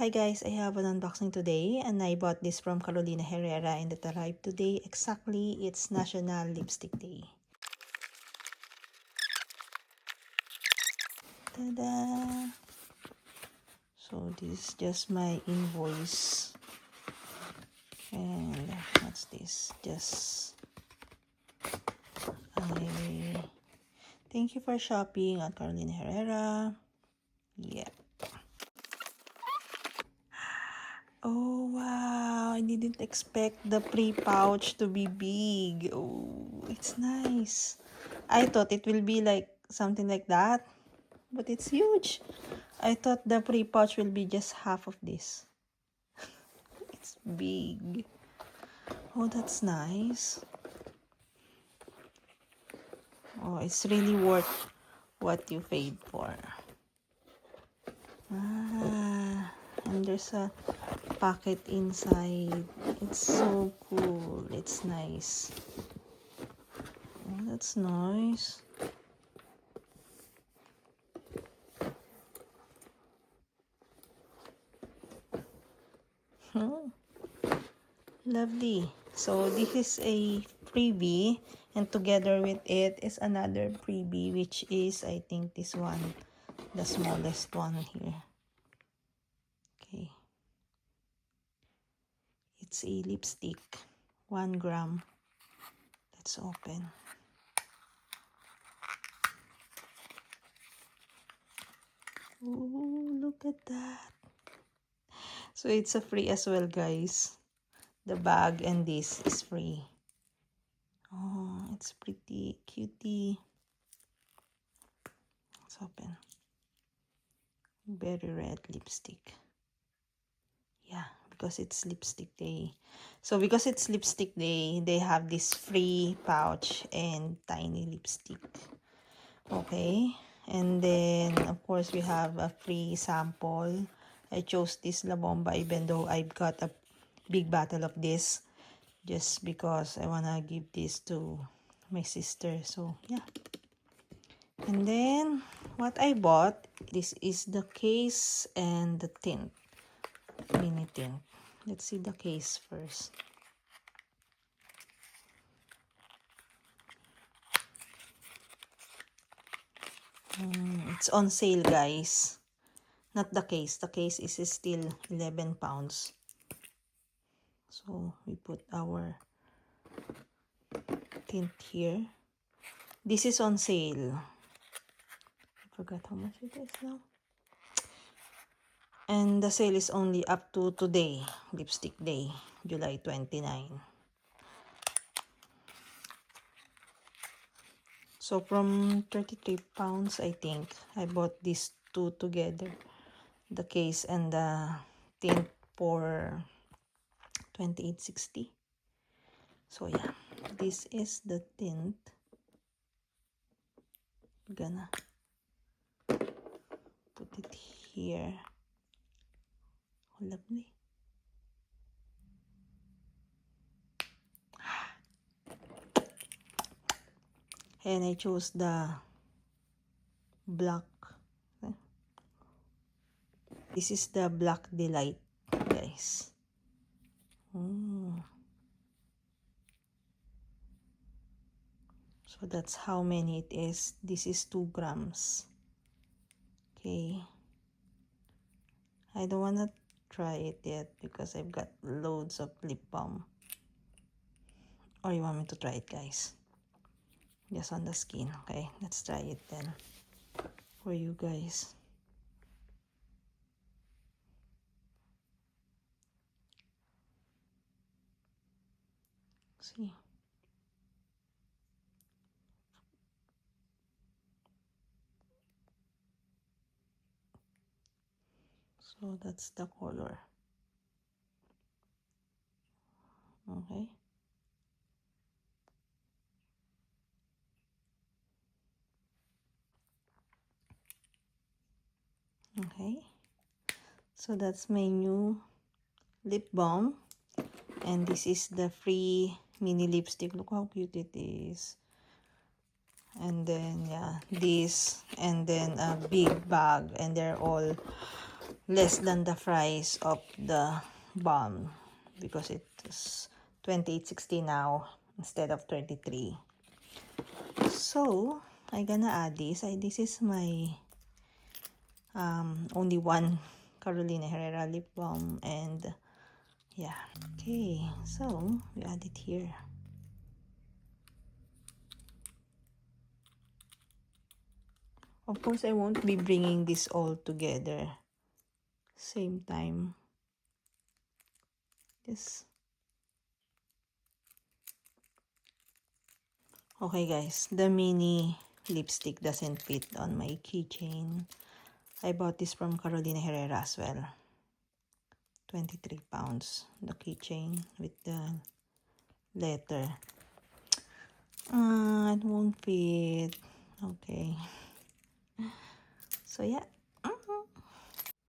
Hi guys, I have an unboxing today and I bought this from Carolina Herrera and it arrived today. Exactly, it's National Lipstick Day. Ta-da! So this is just my invoice. And what's this? Thank you for shopping at Carolina Herrera. Yeah. Oh wow, I didn't expect the pre-pouch to be big. Oh, it's nice. I thought it will be like something like that, but it's huge. I thought the pre-pouch will be just half of this. It's big. Oh, that's nice. Oh, it's really worth what you paid for. And there's a pocket inside. It's so cool. It's nice. Oh, that's nice. Lovely. So this is a freebie and together with it is another freebie, which is I think this one, the smallest one here. Okay. It's a lipstick, 1 gram. Let's open. Ooh, look at that. So it's a free as well, guys. The bag and this is free. Oh, it's pretty cutie. Let's open. Berry red lipstick. Yeah, because it's lipstick day. So because it's lipstick day, they have this free pouch and tiny lipstick. Okay. And then, of course, we have a free sample. I chose this La Bomba even though I've got a big bottle of this. Just because I want to give this to my sister. So, yeah. And then, what I bought, this is the case and the tint. Mini tint. Let's see the case first. It's on sale, guys. Not the case. The case is still 11 pounds. So, we put our tint here. This is on sale. I forgot how much it is now. And the sale is only up to today, lipstick day, July 29. So from 33 pounds, I think, I bought these two together. The case and the tint for 28.60. So yeah, this is the tint. Gonna put it here. Oh, lovely. And I chose the black. This is the Black Delight, guys. So that's how many it is. This is 2 grams. Okay. I don't want to try it yet because I've got loads of lip balm. Or you want me to try it, guys? Just on the skin. Okay, let's try it then. For you guys. See. So that's the color. Okay. Okay. So that's my new lip balm. And this is the free mini lipstick. Look how cute it is. And then, yeah, this. And then a big bag. And they're all less than the price of the balm because it's 28.60 now instead of 33. So I gonna add this. This is my only one Carolina Herrera lip balm, and yeah. Okay, so we add it here. Of course, I won't be bringing this all together same time. Yes. Okay guys, the mini lipstick doesn't fit on my keychain. I bought this from Carolina Herrera as well. 23 pounds, the keychain with the letter. It won't fit. Okay. So yeah,